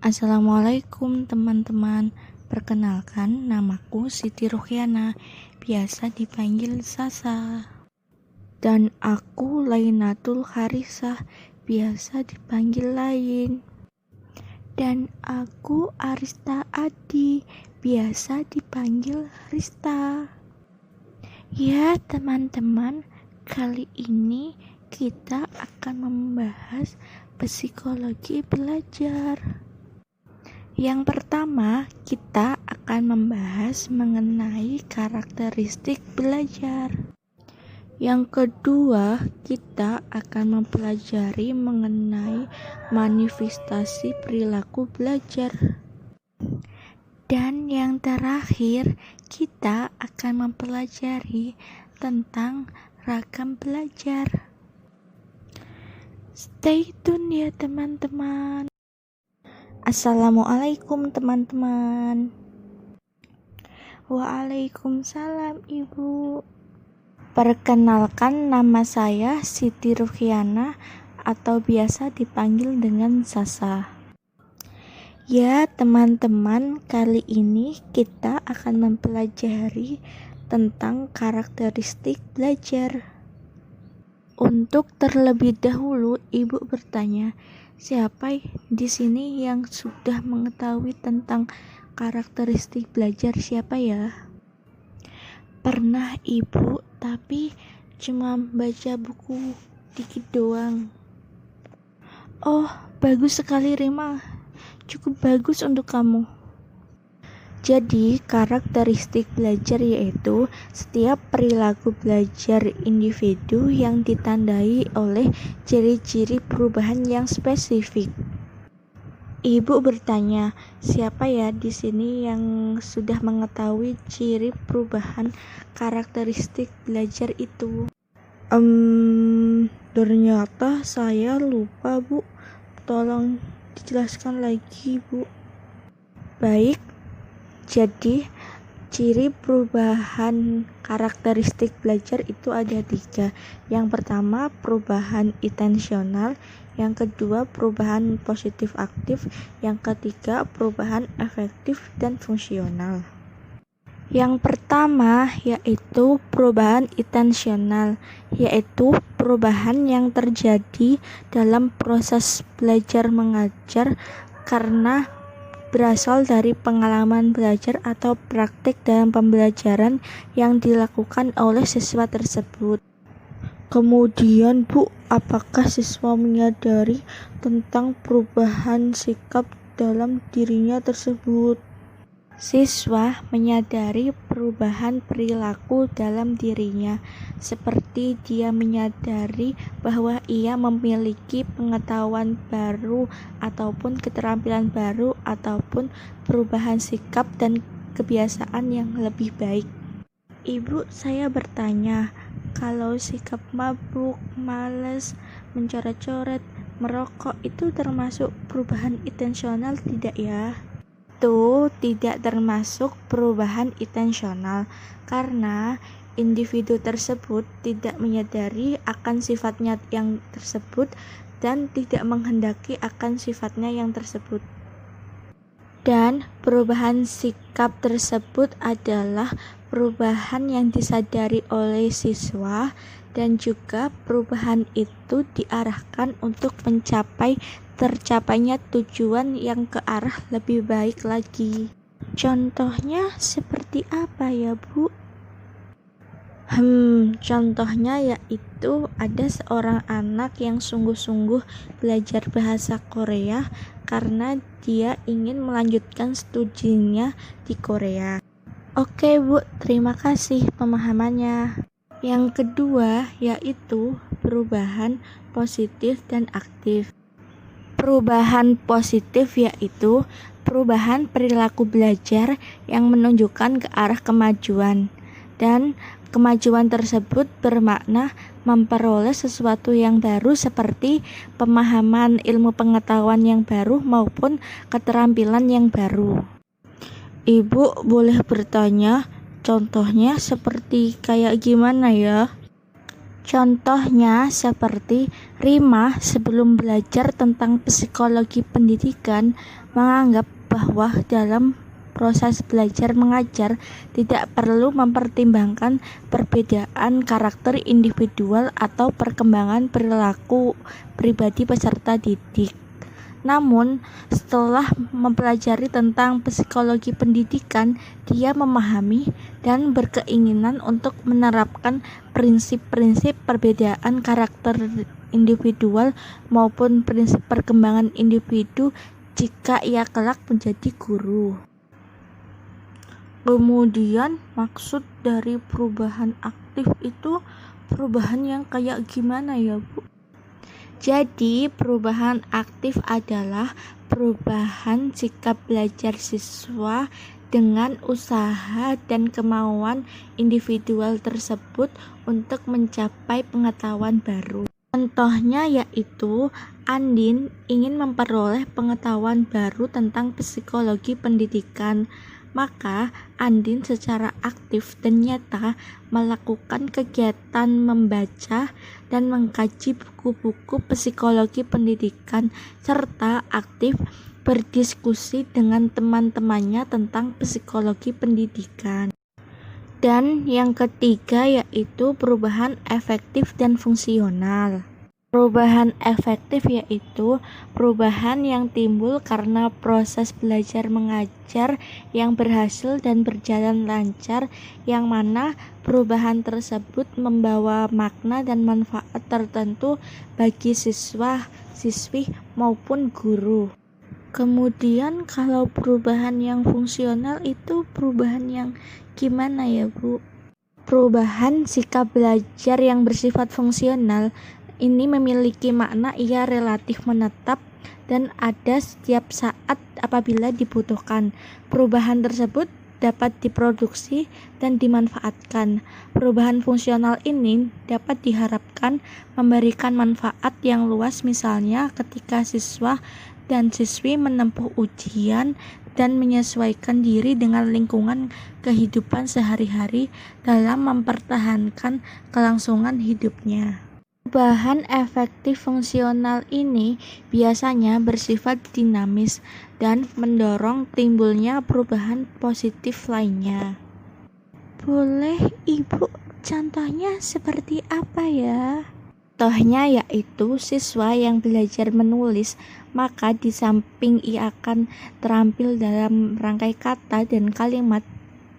Assalamualaikum teman-teman. Perkenalkan, namaku Siti Ruhyana, biasa dipanggil Sasa. Dan aku Lainatul Harisah, biasa dipanggil Lain. Dan aku Arista Adi, biasa dipanggil Rista. Ya teman-teman, kali ini kita akan membahas psikologi belajar. Yang pertama, kita akan membahas mengenai karakteristik belajar. Yang kedua, kita akan mempelajari mengenai manifestasi perilaku belajar. Dan yang terakhir, kita akan mempelajari tentang ragam belajar. Stay tune ya teman-teman. Assalamualaikum teman-teman. Waalaikumsalam Ibu. Perkenalkan, nama saya Siti Ruhyana atau biasa dipanggil dengan Sasa. Ya teman-teman, kali ini kita akan mempelajari tentang karakteristik belajar. Untuk terlebih dahulu, Ibu bertanya, siapa di sini yang sudah mengetahui tentang karakteristik belajar? Siapa ya? Pernah Ibu, tapi cuma baca buku dikit doang. Oh, bagus sekali Rima. Cukup bagus untuk kamu. Jadi, karakteristik belajar yaitu setiap perilaku belajar individu yang ditandai oleh ciri-ciri perubahan yang spesifik. Ibu bertanya, siapa ya di sini yang sudah mengetahui ciri perubahan karakteristik belajar itu? Ternyata saya lupa, Bu. Tolong dijelaskan lagi, Bu. Baik. Jadi, ciri perubahan karakteristik belajar itu ada 3. Yang pertama, perubahan intensional. Yang kedua, perubahan positif aktif. Yang ketiga, perubahan efektif dan fungsional. Yang pertama yaitu perubahan intensional, yaitu perubahan yang terjadi dalam proses belajar mengajar karena berasal dari pengalaman belajar atau praktik dalam pembelajaran yang dilakukan oleh siswa tersebut. Kemudian, Bu, apakah siswa menyadari tentang perubahan sikap dalam dirinya tersebut? Siswa menyadari perubahan perilaku dalam dirinya, seperti dia menyadari bahwa ia memiliki pengetahuan baru ataupun keterampilan baru ataupun perubahan sikap dan kebiasaan yang lebih baik. Ibu, saya bertanya, kalau sikap mabuk, malas, mencoret-coret, merokok itu termasuk perubahan intensional tidak ya? Itu tidak termasuk perubahan intensional karena individu tersebut tidak menyadari akan sifatnya yang tersebut dan tidak menghendaki akan sifatnya yang tersebut. Dan perubahan sikap tersebut adalah perubahan yang disadari oleh siswa dan juga perubahan itu diarahkan untuk tercapainya tujuan yang ke arah lebih baik lagi. Contohnya seperti apa ya, Bu? Contohnya yaitu ada seorang anak yang sungguh-sungguh belajar bahasa Korea karena dia ingin melanjutkan studinya di Korea. Oke, Bu, terima kasih pemahamannya. Yang kedua yaitu perubahan positif dan aktif. Perubahan positif yaitu perubahan perilaku belajar yang menunjukkan ke arah kemajuan, dan kemajuan tersebut bermakna memperoleh sesuatu yang baru seperti pemahaman ilmu pengetahuan yang baru maupun keterampilan yang baru. Ibu boleh bertanya, contohnya seperti kayak gimana ya? Contohnya seperti Rima sebelum belajar tentang psikologi pendidikan menganggap bahwa dalam proses belajar mengajar tidak perlu mempertimbangkan perbedaan karakter individual atau perkembangan perilaku pribadi peserta didik. Namun, setelah mempelajari tentang psikologi pendidikan, dia memahami dan berkeinginan untuk menerapkan prinsip-prinsip perbedaan karakter individual maupun prinsip perkembangan individu jika ia kelak menjadi guru. Kemudian, maksud dari perubahan aktif itu perubahan yang kayak gimana ya, Bu? Jadi, perubahan aktif adalah perubahan sikap belajar siswa dengan usaha dan kemauan individual tersebut untuk mencapai pengetahuan baru. Contohnya yaitu Andin ingin memperoleh pengetahuan baru tentang psikologi pendidikan. Maka Andin secara aktif dan nyata melakukan kegiatan membaca dan mengkaji buku-buku psikologi pendidikan serta aktif berdiskusi dengan teman-temannya tentang psikologi pendidikan. Dan yang ketiga yaitu perubahan efektif dan fungsional. Perubahan efektif yaitu perubahan yang timbul karena proses belajar mengajar yang berhasil dan berjalan lancar, yang mana perubahan tersebut membawa makna dan manfaat tertentu bagi siswa, siswi maupun guru. Kemudian kalau perubahan yang fungsional itu perubahan yang gimana ya, Bu? Perubahan sikap belajar yang bersifat fungsional ini memiliki makna ia relatif menetap dan ada setiap saat apabila dibutuhkan. Perubahan tersebut dapat diproduksi dan dimanfaatkan. Perubahan fungsional ini dapat diharapkan memberikan manfaat yang luas, misalnya ketika siswa dan siswi menempuh ujian dan menyesuaikan diri dengan lingkungan kehidupan sehari-hari dalam mempertahankan kelangsungan hidupnya. Perubahan efektif fungsional ini biasanya bersifat dinamis dan mendorong timbulnya perubahan positif lainnya. Boleh Ibu contohnya seperti apa ya? Contohnya yaitu siswa yang belajar menulis, maka di samping ia akan terampil dalam rangkai kata dan kalimat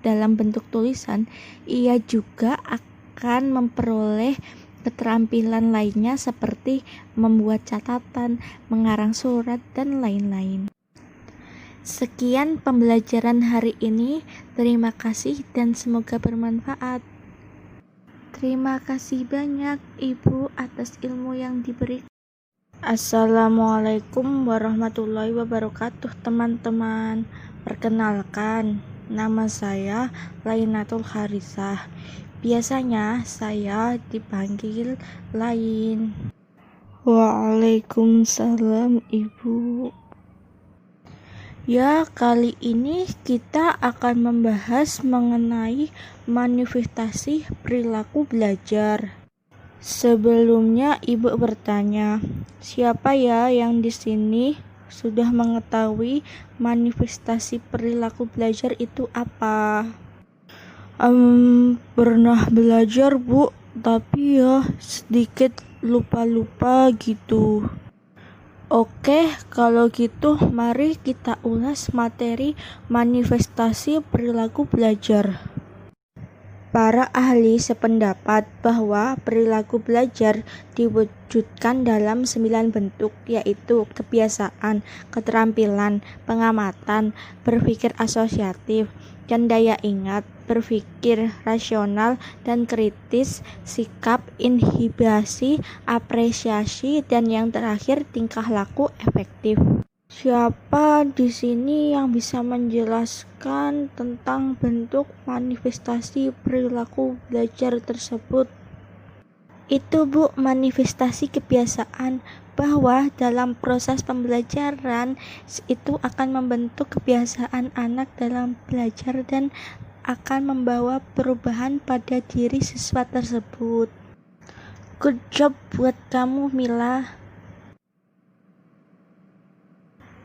dalam bentuk tulisan, ia juga akan memperoleh keterampilan lainnya seperti membuat catatan, mengarang surat, dan lain-lain. Sekian pembelajaran hari ini. Terima kasih dan semoga bermanfaat. Terima kasih banyak Ibu atas ilmu yang diberikan. Assalamualaikum warahmatullahi wabarakatuh, teman-teman. Perkenalkan, nama saya Lainatul Harisah. Biasanya saya dipanggil Lain. Waalaikumsalam Ibu. Ya, kali ini kita akan membahas mengenai manifestasi perilaku belajar. Sebelumnya Ibu bertanya, siapa ya yang di sini sudah mengetahui manifestasi perilaku belajar itu apa? Pernah belajar, Bu, tapi ya sedikit lupa-lupa gitu. Oke, kalau gitu mari kita ulas materi manifestasi perilaku belajar. Para ahli sependapat bahwa perilaku belajar diwujudkan dalam 9 bentuk, yaitu kebiasaan, keterampilan, pengamatan, berpikir asosiatif, dan daya ingat, berpikir rasional dan kritis, sikap, inhibisi, apresiasi, dan yang terakhir tingkah laku efektif. Siapa di sini yang bisa menjelaskan tentang bentuk manifestasi perilaku belajar tersebut? Itu, Bu, manifestasi kebiasaan, bahwa dalam proses pembelajaran itu akan membentuk kebiasaan anak dalam belajar dan akan membawa perubahan pada diri siswa tersebut. Good job buat kamu, Mila.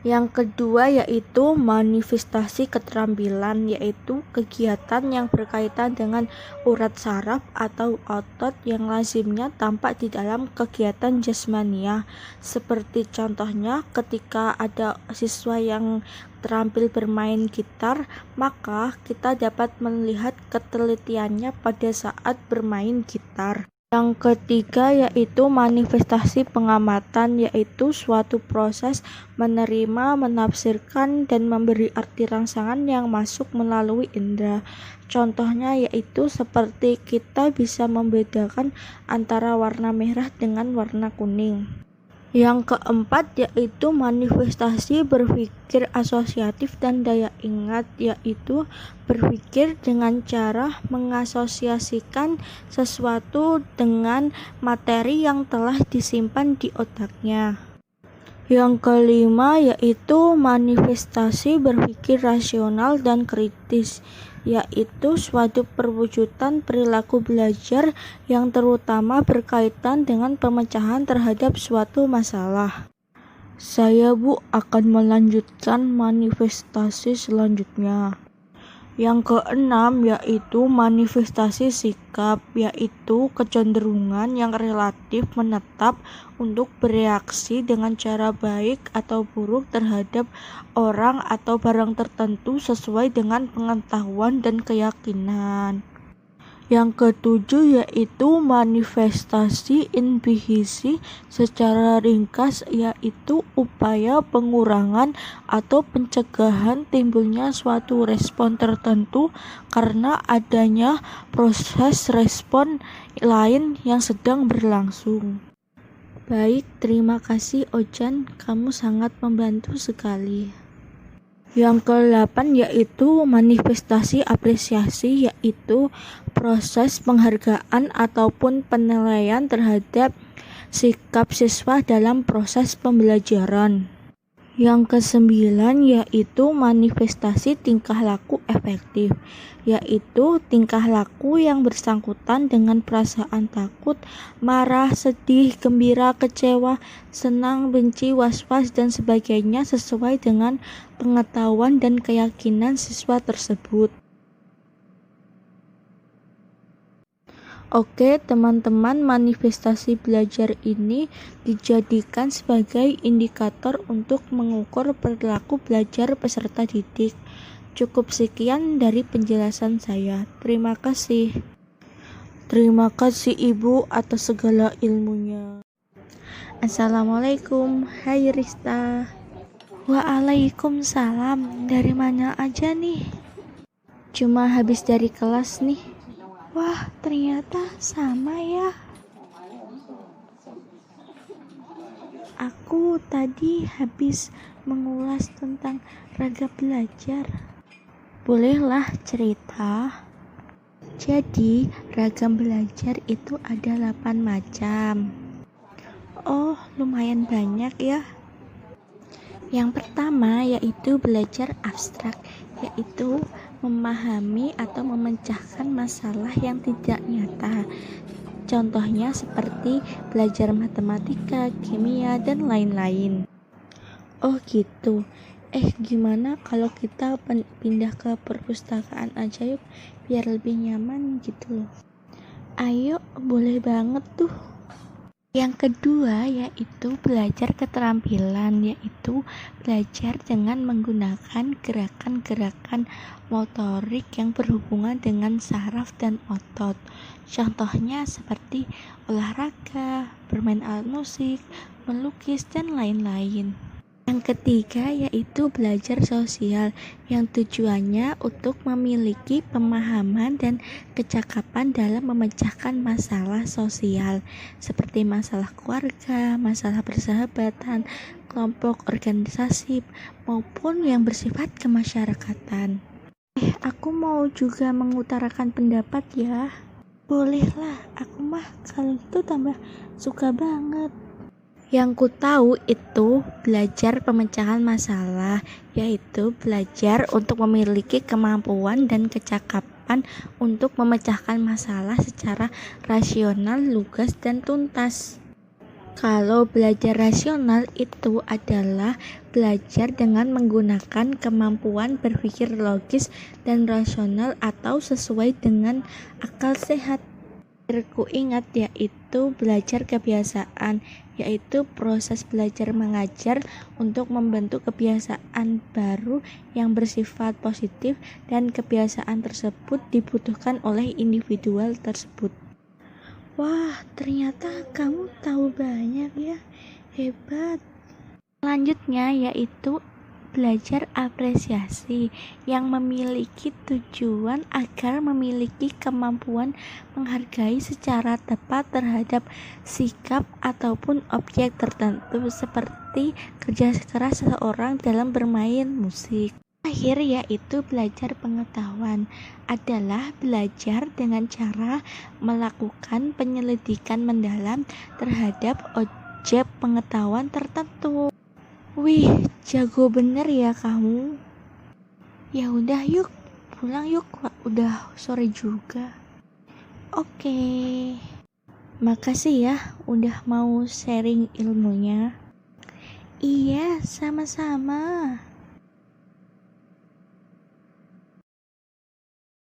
Yang kedua yaitu manifestasi keterampilan, yaitu kegiatan yang berkaitan dengan urat saraf atau otot yang lazimnya tampak di dalam kegiatan jasmania. Seperti contohnya ketika ada siswa yang terampil bermain gitar, maka kita dapat melihat ketelitiannya pada saat bermain gitar. Yang ketiga yaitu manifestasi pengamatan, yaitu suatu proses menerima, menafsirkan, dan memberi arti rangsangan yang masuk melalui indera. Contohnya yaitu seperti kita bisa membedakan antara warna merah dengan warna kuning. Yang keempat yaitu manifestasi berpikir asosiatif dan daya ingat, yaitu berpikir dengan cara mengasosiasikan sesuatu dengan materi yang telah disimpan di otaknya. Yang kelima yaitu manifestasi berpikir rasional dan kritis, yaitu suatu perwujudan perilaku belajar yang terutama berkaitan dengan pemecahan terhadap suatu masalah. Saya akan melanjutkan manifestasi selanjutnya. Yang keenam yaitu manifestasi sikap, yaitu kecenderungan yang relatif menetap untuk bereaksi dengan cara baik atau buruk terhadap orang atau barang tertentu sesuai dengan pengetahuan dan keyakinan. Yang ketujuh yaitu manifestasi inhibisi, secara ringkas yaitu upaya pengurangan atau pencegahan timbulnya suatu respon tertentu karena adanya proses respon lain yang sedang berlangsung. Baik, terima kasih Ojan, kamu sangat membantu sekali. Yang ke-8 yaitu manifestasi apresiasi, yaitu proses penghargaan ataupun penilaian terhadap sikap siswa dalam proses pembelajaran. Yang ke-9 yaitu manifestasi tingkah laku efektif, yaitu tingkah laku yang bersangkutan dengan perasaan takut, marah, sedih, gembira, kecewa, senang, benci, was-was, dan sebagainya sesuai dengan pengetahuan dan keyakinan siswa tersebut. Oke teman-teman, manifestasi belajar ini dijadikan sebagai indikator untuk mengukur perilaku belajar peserta didik. Cukup sekian dari penjelasan saya. Terima kasih. Terima kasih Ibu atas segala ilmunya. Assalamualaikum. Hai Rista. Waalaikumsalam. Dari mana aja nih? Cuma habis dari kelas nih. Wah, ternyata sama ya. Aku tadi habis mengulas tentang raga belajar. Bolehlah cerita. Jadi, ragam belajar itu ada 8 macam. Oh, lumayan banyak ya. Yang pertama yaitu belajar abstrak, yaitu memahami atau memecahkan masalah yang tidak nyata. Contohnya seperti belajar matematika, kimia, dan lain-lain. Oh gitu. Gimana kalau kita pindah ke perpustakaan aja yuk, biar lebih nyaman gitu loh. Ayo, boleh banget tuh. Yang kedua yaitu belajar keterampilan, yaitu belajar dengan menggunakan gerakan-gerakan motorik yang berhubungan dengan saraf dan otot. Contohnya seperti olahraga, bermain alat musik, melukis, dan lain-lain. Yang ketiga yaitu belajar sosial, yang tujuannya untuk memiliki pemahaman dan kecakapan dalam memecahkan masalah sosial seperti masalah keluarga, masalah persahabatan, kelompok, organisasi, maupun yang bersifat kemasyarakatan. Aku mau juga mengutarakan pendapat ya. Bolehlah, aku mah kalau itu tambah suka banget. Yang ku tahu itu belajar pemecahan masalah, yaitu belajar untuk memiliki kemampuan dan kecakapan digunakan untuk memecahkan masalah secara rasional, lugas, dan tuntas. Kalau belajar rasional itu adalah belajar dengan menggunakan kemampuan berpikir logis dan rasional atau sesuai dengan akal sehat. Ku ingat yaitu belajar kebiasaan, yaitu proses belajar mengajar untuk membentuk kebiasaan baru yang bersifat positif, dan kebiasaan tersebut dibutuhkan oleh individual tersebut. Wah, ternyata kamu tahu banyak ya, hebat. Selanjutnya yaitu belajar apresiasi yang memiliki tujuan agar memiliki kemampuan menghargai secara tepat terhadap sikap ataupun objek tertentu seperti kerja keras seseorang dalam bermain musik. Akhir yaitu belajar pengetahuan adalah belajar dengan cara melakukan penyelidikan mendalam terhadap objek pengetahuan tertentu. Wih, jago bener ya kamu. Ya udah yuk, pulang yuk, udah sore juga. Oke. Makasih ya udah mau sharing ilmunya. Iya, sama-sama.